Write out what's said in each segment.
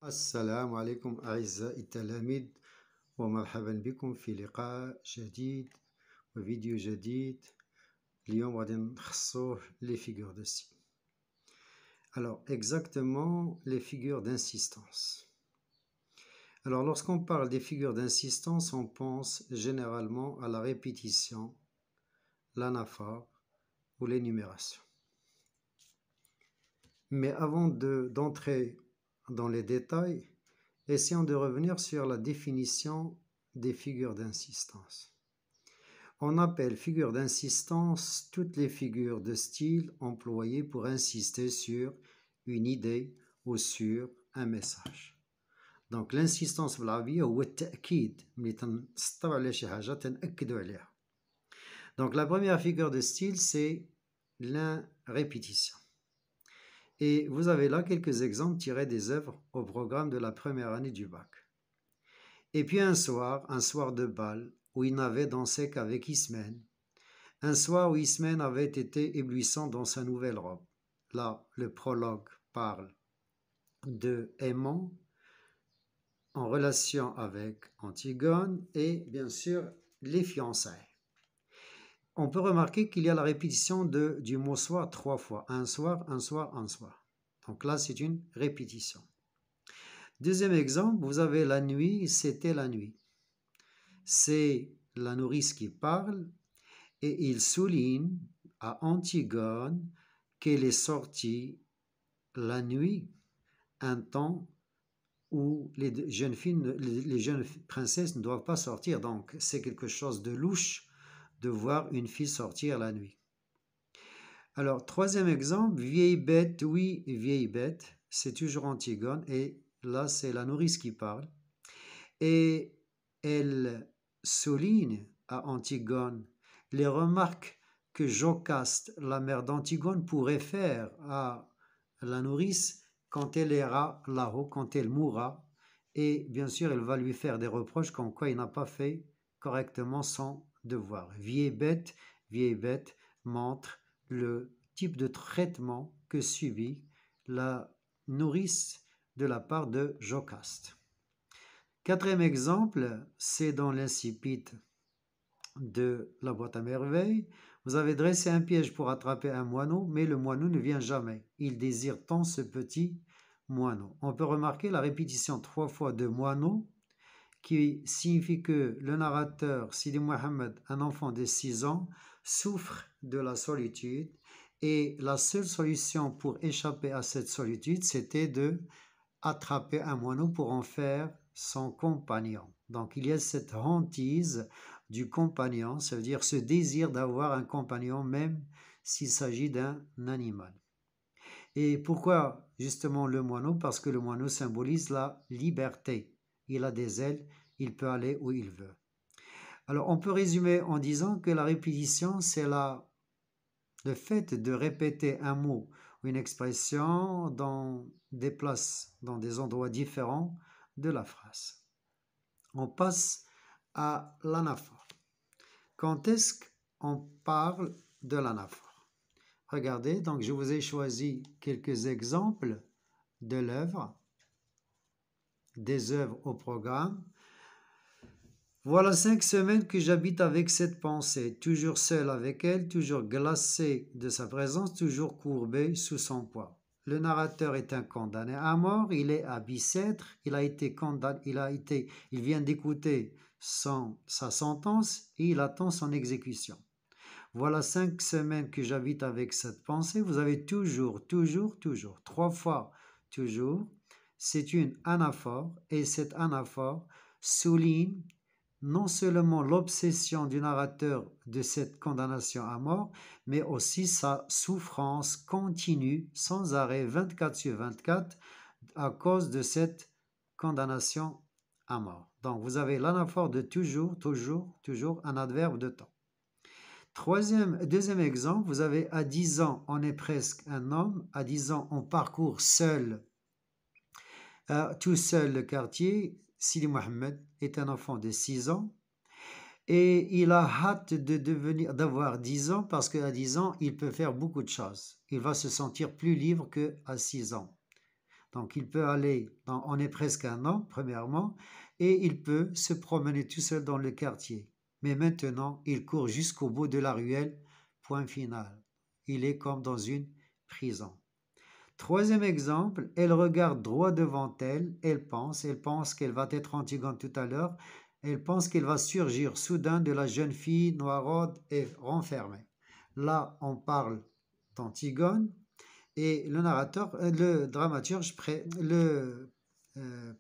السلام عليكم أعزائي التلاميذ ومرحبا بكم في لقاء جديد وفيديو جديد. اليوم غادي نخصوه les figures de style. Alors exactement les figures d'insistance. Alors lorsqu'on parle des figures d'insistance, on pense généralement à la répétition, l'anaphore ou l'énumération. Mais avant d'entrer dans les détails, essayons de revenir sur la définition des figures d'insistance. On appelle figures d'insistance toutes les figures de style employées pour insister sur une idée ou sur un message. Donc l'insistance بالعربية هو التأكيد ملي تنسطرو على شي حاجة تنأكدو عليها. Donc la première figure de style c'est la répétition. Et vous avez là quelques exemples tirés des œuvres au programme de la première année du bac. Et puis un soir de bal, où il n'avait dansé qu'avec Ismène. Un soir où Ismène avait été éblouissant dans sa nouvelle robe. Là, le prologue parle de aimant en relation avec Antigone et bien sûr les fiançailles. On peut remarquer qu'il y a la répétition du mot soir 3 fois. Un soir, un soir, un soir. Donc là, c'est une répétition. Deuxième exemple, vous avez la nuit, c'était la nuit. C'est la nourrice qui parle et il souligne à Antigone qu'elle est sortie la nuit, un temps où les jeunes princesses ne doivent pas sortir. Donc c'est quelque chose de louche de voir une fille sortir la nuit. Alors troisième exemple, vieille bête, oui, vieille bête, c'est toujours Antigone et là c'est la nourrice qui parle et elle souligne à Antigone les remarques que Jocaste, la mère d'Antigone, pourrait faire à la nourrice quand elle ira là-haut, quand elle mourra. Et bien sûr, elle va lui faire des reproches comme quoi il n'a pas fait correctement son devoir. Vieille bête montre le type de traitement que subit la nourrice de la part de Jocaste. Quatrième exemple, c'est dans l'incipit de la boîte à merveilles. Vous avez dressé un piège pour attraper un moineau, mais le moineau ne vient jamais. Il désire tant ce petit moineau. On peut remarquer la répétition 3 fois de moineau, qui signifie que le narrateur, Sidi Mohamed, un enfant de 6 ans, souffre de la solitude et la seule solution pour échapper à cette solitude, c'était de attraper un moineau pour en faire son compagnon. Donc il y a cette hantise du compagnon, ça veut dire ce désir d'avoir un compagnon même s'il s'agit d'un animal. Et pourquoi justement le moineau? Parce que le moineau symbolise la liberté. Il a des ailes, il peut aller où il veut. Alors on peut résumer en disant que la répétition, c'est le fait de répéter un mot ou une expression dans des places, dans des endroits différents de la phrase. On passe à l'anaphore. Quand est-ce qu'on parle de l'anaphore? Regardez, donc je vous ai choisi quelques exemples de l'œuvre, des œuvres au programme. Voilà 5 semaines que j'habite avec cette pensée, toujours seul avec elle, toujours glacé de sa présence, toujours courbé sous son poids. Le narrateur est un condamné à mort, il est à Bicêtre, il vient d'écouter sa sentence et il attend son exécution. Voilà 5 semaines que j'habite avec cette pensée. Vous avez toujours, 3 fois toujours. C'est une anaphore et cette anaphore souligne non seulement l'obsession du narrateur de cette condamnation à mort, mais aussi sa souffrance continue, sans arrêt, 24/24, à cause de cette condamnation à mort. Donc vous avez l'anaphore de toujours, un adverbe de temps. Deuxième exemple, vous avez à 10 ans, on est presque un homme, à 10 ans, on parcourt tout seul le quartier. Sidi Mohamed est un enfant de 6 ans et il a hâte d'avoir 10 ans parce qu'à 10 ans, il peut faire beaucoup de choses. Il va se sentir plus libre qu'à 6 ans. Donc il peut aller, on est presque un homme, premièrement, et il peut se promener tout seul dans le quartier. Mais maintenant, il court jusqu'au bout de la ruelle, point final. Il est comme dans une prison. Troisième exemple, elle regarde droit devant elle, elle pense qu'elle va être Antigone tout à l'heure, elle pense qu'elle va surgir soudain de la jeune fille noiraude et renfermée. Là, on parle d'Antigone et le dramaturge, le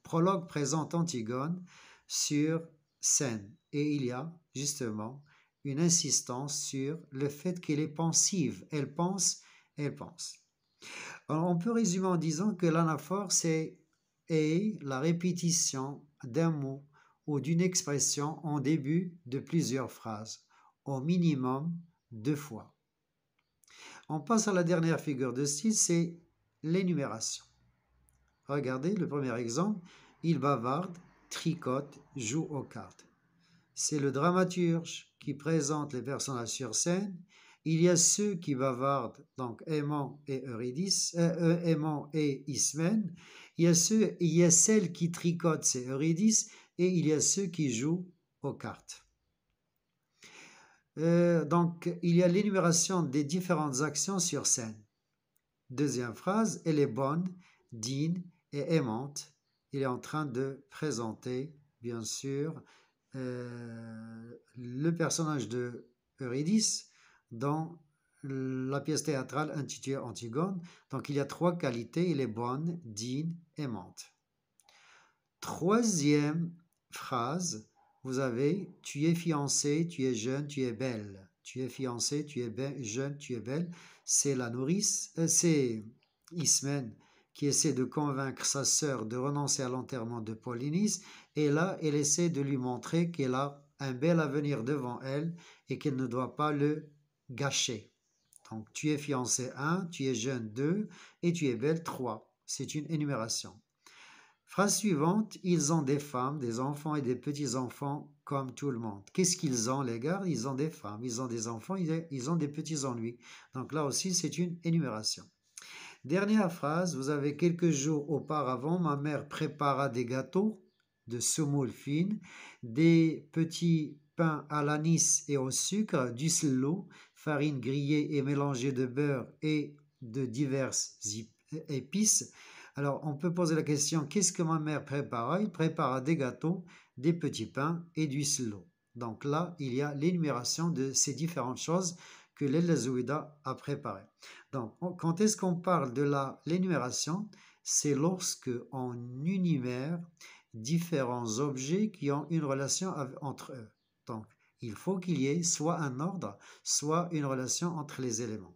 prologue présente Antigone sur scène. Et il y a justement une insistance sur le fait qu'elle est pensive. Elle pense, elle pense. Alors, on peut résumer en disant que l'anaphore, c'est la répétition d'un mot ou d'une expression en début de plusieurs phrases, au minimum 2 fois. On passe à la dernière figure de style, c'est l'énumération. Regardez le premier exemple, il bavarde, tricote, joue aux cartes. C'est le dramaturge qui présente les personnages sur scène. Il y a ceux qui bavardent, donc Aimant et Eurydice, Aimant et Ismène. Il y a celle qui tricote, c'est Eurydice, et il y a ceux qui jouent aux cartes. Donc, il y a l'énumération des différentes actions sur scène. Deuxième phrase, elle est bonne, digne et aimante. Il est en train de présenter, bien sûr, le personnage de Eurydice dans la pièce théâtrale intitulée Antigone. Donc, il y a 3 qualités, il est bonne, digne, aimante. Troisième phrase, vous avez « Tu es fiancée, tu es jeune, tu es belle ». Tu es fiancée, tu es jeune, tu es belle. C'est la nourrice, c'est Ismène qui essaie de convaincre sa sœur de renoncer à l'enterrement de Polynice. Et là, elle essaie de lui montrer qu'elle a un bel avenir devant elle et qu'elle ne doit pas le gâcher. Donc, tu es fiancée 1, tu es jeune 2 et tu es belle 3. C'est une énumération. Phrase suivante, ils ont des femmes, des enfants et des petits-enfants comme tout le monde. Qu'est-ce qu'ils ont, les gars? Ils ont des femmes, ils ont des enfants, ils ont des petits ennuis. Donc là aussi, c'est une énumération. Dernière phrase, vous avez quelques jours auparavant, ma mère prépara des gâteaux de semoule fine, des petits pains à l'anis et au sucre, du slow, farine grillée et mélangée de beurre et de diverses épices. Alors, on peut poser la question, qu'est-ce que ma mère prépara? Il prépara des gâteaux, des petits pains et du slow. Donc là, il y a l'énumération de ces différentes choses que l'Elazouida a préparées. Donc, quand est-ce qu'on parle de l'énumération? C'est lorsque on énumère différents objets qui ont une relation entre eux. Donc, il faut qu'il y ait soit un ordre, soit une relation entre les éléments.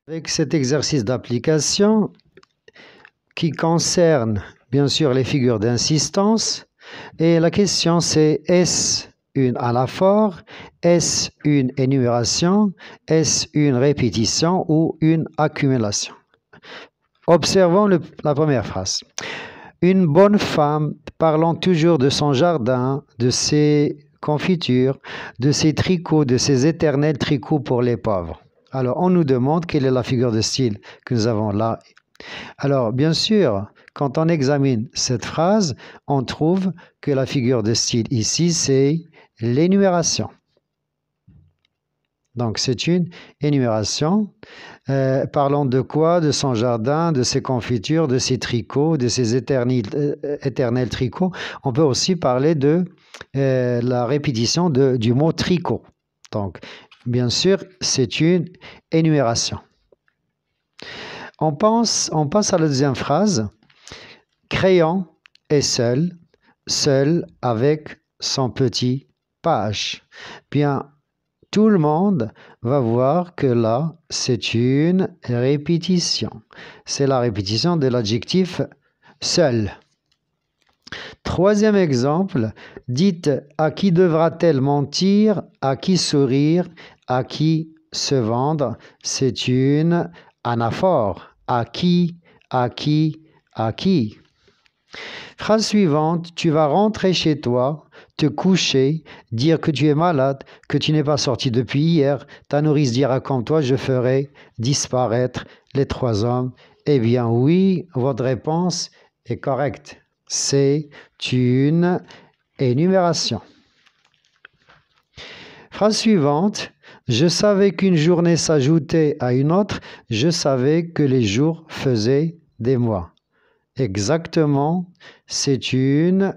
Avec cet exercice d'application qui concerne bien sûr les figures d'insistance, et la question c'est est-ce une anaphore, est-ce une énumération, est-ce une répétition ou une accumulation? Observons la première phrase. Une bonne femme parlant toujours de son jardin, de ses confitures, de ses tricots, de ses éternels tricots pour les pauvres. Alors, on nous demande quelle est la figure de style que nous avons là. Alors, bien sûr, quand on examine cette phrase, on trouve que la figure de style ici, c'est l'énumération. Donc, c'est une énumération. Parlant de quoi? De son jardin, de ses confitures, de ses tricots, de ses éternels tricots. On peut aussi parler de la répétition du mot tricot. Donc, bien sûr, c'est une énumération. On passe à la deuxième phrase. Crayon est seul, seul avec son petit page. Bien, tout le monde va voir que là, c'est une répétition. C'est la répétition de l'adjectif seul. Troisième exemple, dites à qui devra-t-elle mentir, à qui sourire, à qui se vendre. C'est une anaphore. À qui, à qui, à qui. Phrase suivante, tu vas rentrer chez toi, te coucher, dire que tu es malade, que tu n'es pas sorti depuis hier. Ta nourrice dira comme toi, je ferai disparaître les 3 hommes Eh bien oui, votre réponse est correcte. C'est une énumération. Phrase suivante. Je savais qu'une journée s'ajoutait à une autre. Je savais que les jours faisaient des mois. Exactement, c'est une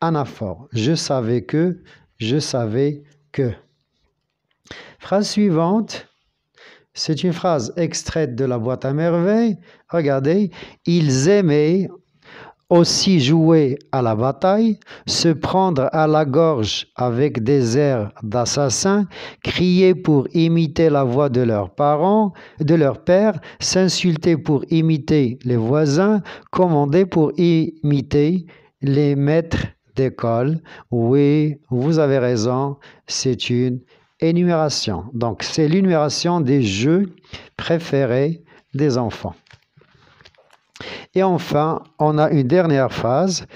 anaphore. Je savais que, je savais que. Phrase suivante. C'est une phrase extraite de la boîte à merveilles. Regardez, ils aimaient aussi jouer à la bataille, se prendre à la gorge avec des airs d'assassins, crier pour imiter la voix de leurs parents, de leur père, s'insulter pour imiter les voisins, commander pour imiter les maîtres d'école. Oui, vous avez raison, c'est une énumération. Donc, c'est l'énumération des jeux préférés des enfants. Et enfin, on a une dernière phrase.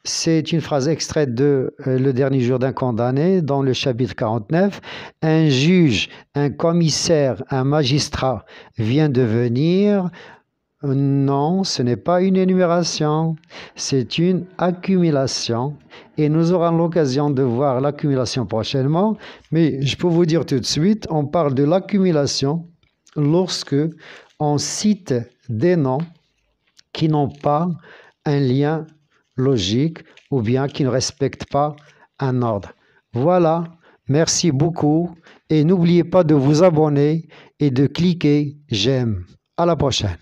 C'est une phrase extraite de Le dernier jour d'un condamné, dans le chapitre 49. Un juge, un commissaire, un magistrat vient de venir. Non, ce n'est pas une énumération, c'est une accumulation. Et nous aurons l'occasion de voir l'accumulation prochainement. Mais je peux vous dire tout de suite, on parle de l'accumulation lorsque on cite des noms qui n'ont pas un lien logique ou bien qui ne respectent pas un ordre. Voilà, merci beaucoup et n'oubliez pas de vous abonner et de cliquer j'aime. À la prochaine.